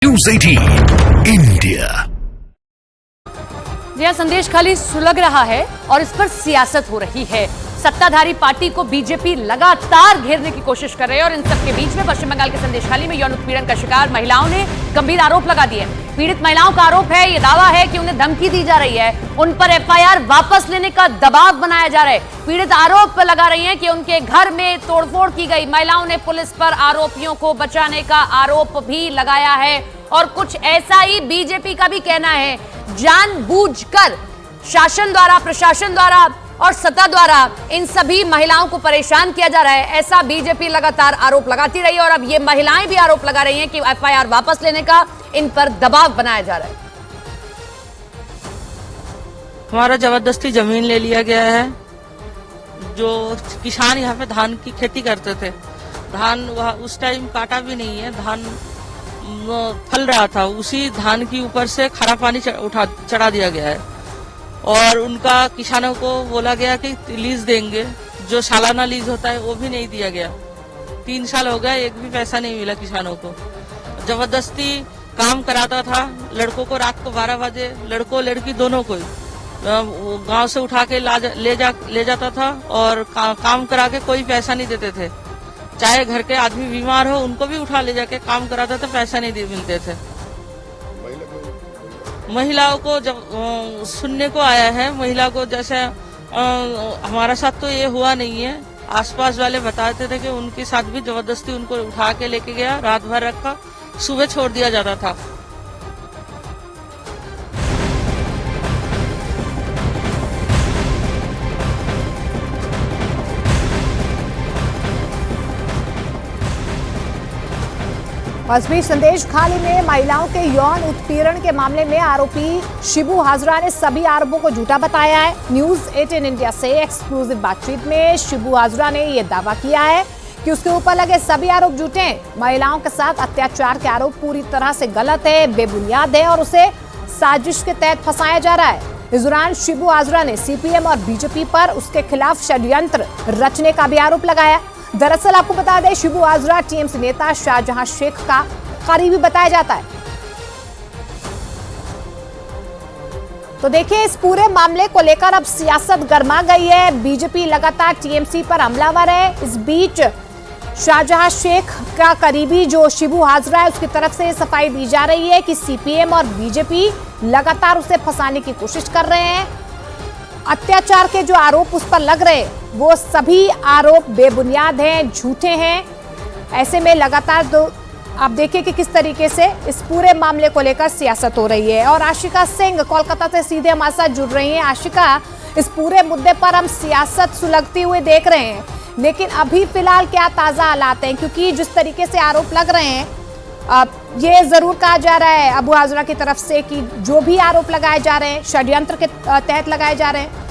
News 18 India. यह संदेश खाली सुलग रहा है और इस पर सियासत हो रही है। सत्ताधारी पार्टी को बीजेपी लगातार घेरने की कोशिश कर रही है और इन सबके बीच में पश्चिम बंगाल के संदेशखाली में यौन उत्पीड़न का शिकार महिलाओं ने गंभीर आरोप लगा दिए। पीड़ित महिलाओं का आरोप है, ये दावा है कि उन्हें धमकी दी जा रही है, उन पर एफआईआर वापस लेने का दबाव बनाया जा रहा है। पीड़ित आरोप लगा रही हैं कि उनके घर में तोड़फोड़ की गई। महिलाओं ने पुलिस पर आरोपियों को बचाने का आरोप भी लगाया है और कुछ ऐसा ही बीजेपी का भी कहना है। जानबूझकर शासन द्वारा, प्रशासन द्वारा और सत्ता द्वारा इन सभी महिलाओं को परेशान किया जा रहा है, ऐसा बीजेपी लगातार आरोप लगाती रही है और अब ये महिलाएं भी आरोप लगा रही हैं कि एफआईआर वापस लेने का इन पर दबाव बनाया जा रहा है। हमारा जबरदस्ती जमीन ले लिया गया है। जो किसान यहाँ पे धान की खेती करते थे, धान वह उस टाइम काटा भी नहीं है, धान फल रहा था, उसी धान के ऊपर से खारा पानी चढ़ा दिया गया है और उनका किसानों को बोला गया कि लीज देंगे, जो सालाना लीज होता है वो भी नहीं दिया गया। 3 साल हो गए, एक भी पैसा नहीं मिला किसानों को। जबरदस्ती काम कराता था लड़कों को, रात को 12 बजे लड़कों लड़की दोनों को गांव से उठा के ले जाता था और काम करा के कोई पैसा नहीं देते थे। चाहे घर के आदमी बीमार हो उनको भी उठा ले जाके काम कराता था, पैसा नहीं मिलते थे। महिलाओं को जब सुनने को आया है, महिला को जैसे हमारा साथ तो ये हुआ नहीं है, आसपास वाले बताते थे कि उनके साथ भी जबरदस्ती उनको उठा के लेके गया, रात भर रखा, सुबह छोड़ दिया जाता था। इस बीच संदेशखाली में महिलाओं के यौन उत्पीड़न के मामले में आरोपी शिबू हाजरा ने सभी आरोपों को झूठा बताया है। न्यूज़ 18 इंडिया से एक्सक्लूसिव बातचीत में शिबू हाजरा ने यह दावा किया है कि उसके ऊपर लगे सभी आरोप झूठे हैं। महिलाओं के साथ अत्याचार के आरोप पूरी तरह से गलत है, बेबुनियाद है और उसे साजिश के तहत फंसाया जा रहा है। इस दौरान शिबू हाजरा ने सीपीएम और बीजेपी पर उसके खिलाफ षड्यंत्र रचने का भी आरोप लगाया। दरअसल आपको बता दें, शिबू हाजरा टीएमसी नेता शाहजहां शेख का करीबी बताया जाता है। तो देखिए, इस पूरे मामले को लेकर अब सियासत गर्मा गई है। बीजेपी लगातार टीएमसी पर हमलावर है। इस बीच शाहजहां शेख का करीबी जो शिबू हाजरा है, उसकी तरफ से सफाई दी जा रही है कि सीपीएम और बीजेपी लगातार उसे फंसाने की कोशिश कर रहे हैं। अत्याचार के जो आरोप उस पर लग रहे वो सभी आरोप बेबुनियाद हैं, झूठे हैं। ऐसे में लगातार आप देखिए कि किस तरीके से इस पूरे मामले को लेकर सियासत हो रही है। और आशिका सिंह कोलकाता से सीधे हमारे साथ जुड़ रही हैं। आशिका, इस पूरे मुद्दे पर हम सियासत सुलगती हुई देख रहे हैं, लेकिन अभी फिलहाल क्या ताज़ा हालात हैं? क्योंकि जिस तरीके से आरोप लग रहे हैं, ये जरूर कहा जा रहा है अबू हाजरा की तरफ से कि जो भी आरोप लगाए जा रहे हैं षड्यंत्र के तहत लगाए जा रहे हैं।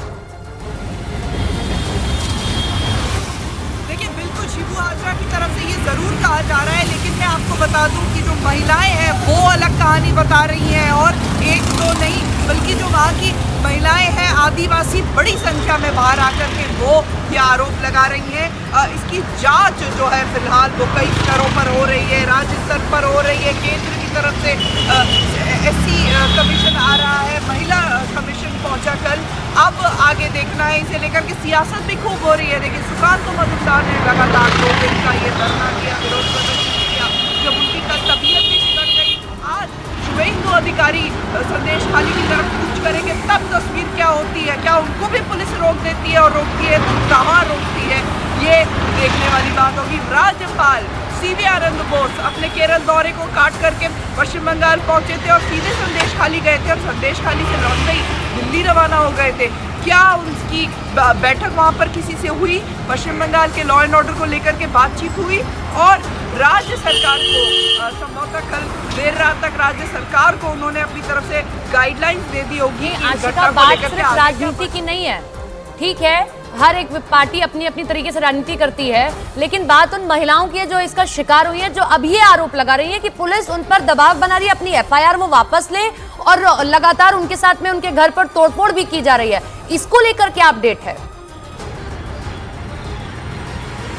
देखिए, बिल्कुल शिबू हाजरा की तरफ से ये जरूर कहा जा रहा है, लेकिन मैं आपको बता दूं कि जो महिलाएं हैं वो अलग कहानी बता रही हैं और एक तो नहीं बल्कि जो वहाँ की महिलाएं हैं आदिवासी बड़ी संख्या में बाहर आकर के वो ये आरोप लगा रही हैं। इसकी जांच जो है फिलहाल वो कई स्तरों पर हो रही है, राज्य स्तर पर हो रही है, केंद्र की तरफ से एससी कमीशन आ रहा है, महिला कमीशन पहुंचा कल। अब आगे देखना है, इसे लेकर के सियासत भी खूब हो रही है। देखिए, सुकांत मजुमदार ने लगातार 2 दिन का ये धरना किया, विरोध प्रदर्शन किया, जब उनकी कल तबीयत भी बिगड़ गई। आज शुभेंदु अधिकारी संदेशखाली की तरफ कूच करेंगे, तब तस्वीर क्या होती है, क्या उनको भी पुलिस रोक देती है और रोकती है तो कहाँ रोकती है, ये देखने वाली बात होगी। राज्यपाल सीवी आनंद बोस अपने केरल दौरे को काट करके पश्चिम बंगाल पहुंचे थे और सीधे संदेशखाली गए थे और संदेशखाली से लौटते ही दिल्ली रवाना हो गए थे। क्या उनकी बैठक वहां पर किसी से हुई? पश्चिम बंगाल के लॉ एंड ऑर्डर को लेकर के बातचीत हुई और राज्य सरकार को संभवतः कल देर रात तक राज्य सरकार को उन्होंने अपनी तरफ से गाइडलाइंस दे दी होगी। बात सिर्फ राजनीति की नहीं है, ठीक है, हर एक पार्टी अपनी अपनी तरीके से राजनीति करती है, लेकिन बात उन महिलाओं की है जो इसका शिकार हुई है, जो अभी ये आरोप लगा रही है कि पुलिस उन पर दबाव बना रही है, अपनी एफआईआर वो वापस ले और लगातार उनके साथ में उनके घर पर तोड़फोड़ भी की जा रही है। इसको लेकर क्या अपडेट है?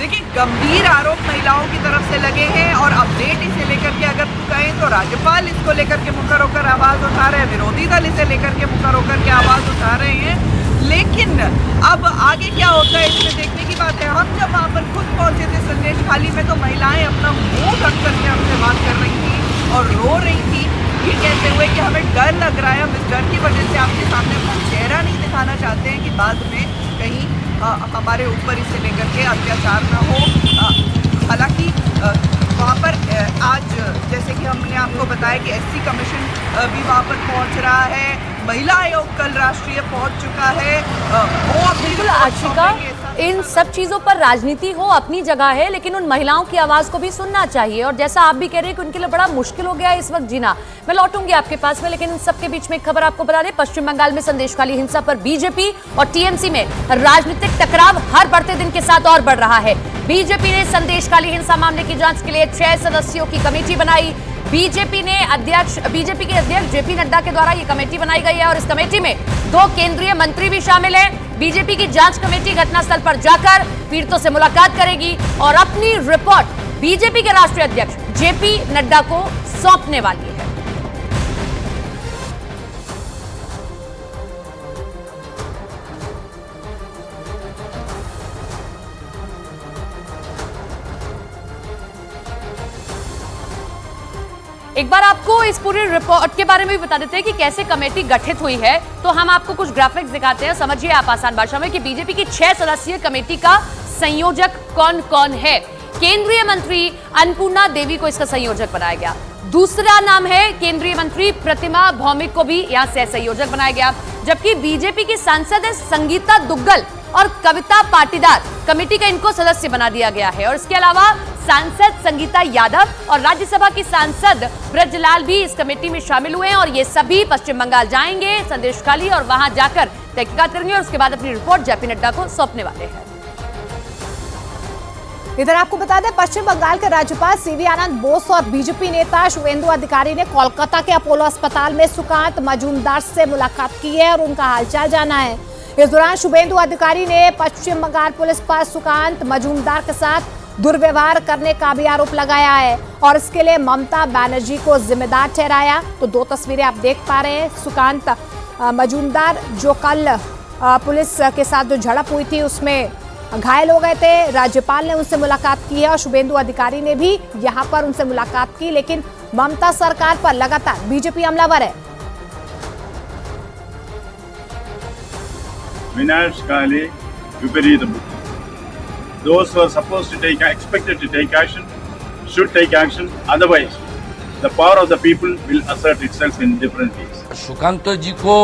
देखिए, गंभीर आरोप महिलाओं की तरफ से लगे हैं और अपडेट इसे लेकर के अगर कहें तो राज्यपाल इसको लेकर के मुखर होकर आवाज उठा रहे हैं, विरोधी दल इसे लेकर के मुखर होकर के आवाज उठा रहे हैं। लेकिन अब आगे क्या होता है इसमें देखने की बात है। हम जब वहाँ पर खुद पहुंचे थे संदेश खाली में तो महिलाएं अपना मुंह ढक करके हमसे बात कर रही थी और रो रही थी, ये कहते हुए कि हमें डर लग रहा है, हम इस डर की वजह से आपके सामने अपना चेहरा नहीं दिखाना चाहते हैं कि बाद में कहीं हमारे ऊपर इसे लेकर के अत्याचार न हो। हालांकि वहाँ पर आज जैसे कि हमने आपको बताया कि एससी कमीशन भी वहाँ पर पहुँच रहा है, महिला आयोग कल राष्ट्रीय पहुँच चुका है। वो बिल्कुल आशिका, इन सब चीजों पर राजनीति हो अपनी जगह है, लेकिन उन महिलाओं की आवाज को भी सुनना चाहिए। और जैसा आप भी कह रहे हैं कि उनके लिए बड़ा मुश्किल हो गया है इस वक्त जीना। मैं लौटूंगी आपके पास में, लेकिन इन सबके बीच में एक खबर आपको बता दें। पश्चिम बंगाल में संदेशखाली हिंसा पर बीजेपी और टीएमसी में राजनीतिक टकराव हर बढ़ते दिन के साथ और बढ़ रहा है। बीजेपी ने संदेशखाली हिंसा मामले की जांच के लिए 6 सदस्यों की कमेटी बनाई। बीजेपी के अध्यक्ष जेपी नड्डा के द्वारा ये कमेटी बनाई गई है और इस कमेटी में 2 केंद्रीय मंत्री भी शामिल हैं। बीजेपी की जांच कमेटी घटनास्थल पर जाकर पीड़ितों से मुलाकात करेगी और अपनी रिपोर्ट बीजेपी के राष्ट्रीय अध्यक्ष जेपी नड्डा को सौंपने वाली है। एक बार आपको इस पूरी रिपोर्ट के बारे में भी बता देते हैं कि कैसे कमेटी गठित हुई है। तो हम आपको कुछ ग्राफिक्स दिखाते हैं, समझिए आप आसान भाषा में कि बीजेपी की 6 सदस्यीय कमेटी का संयोजक कौन कौन है। केंद्रीय मंत्री अन्नपूर्णा देवी को इसका संयोजक बनाया गया। दूसरा नाम है केंद्रीय मंत्री प्रतिमा भौमिक को भी यहां से संयोजक बनाया गया। जबकि बीजेपी की सांसद है संगीता दुग्गल और कविता पाटीदार, कमेटी का इनको सदस्य बना दिया गया है। और इसके अलावा सांसद संगीता यादव और राज्यसभा की सांसद ब्रजलाल भी इस कमेटी में शामिल हुए हैं और ये सभी पश्चिम बंगाल जाएंगे संदेशखाली और वहां जाकर तहकीकात करेंगे और उसके बाद अपनी रिपोर्ट जेपी नड्डा को सौंपने वाले हैं। इधर आपको बता दें, पश्चिम बंगाल के राज्यपाल सीवी आनंद बोस और बीजेपी नेता शुभेंदु अधिकारी ने कोलकाता के अपोलो अस्पताल में सुकांत मजूमदार से मुलाकात की है और उनका हालचाल जाना है। इस दौरान शुभेंदु अधिकारी ने पश्चिम बंगाल पुलिस पर सुकांत मजूमदार के साथ दुर्व्यवहार करने का भी आरोप लगाया है और इसके लिए ममता बनर्जी को जिम्मेदार ठहराया। तो 2 तस्वीरें आप देख पा रहे हैं। सुकांत मजूमदार जो कल पुलिस के साथ जो झड़प हुई थी उसमें घायल हो गए थे। राज्यपाल ने उनसे मुलाकात की है और शुभेंदु अधिकारी ने भी यहां पर उनसे मुलाकात की, लेकिन ममता सरकार पर लगातार बीजेपी हमलावर है। विनाशकाले विपरीतं बुद्धि. Those who are supposed to take, expected to take action, should take action. Otherwise, the power of the people will assert itself in different ways. Sukanta जी को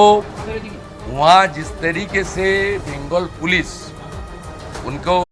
वहाँ जिस तरीके से बंगाल पुलिस उनको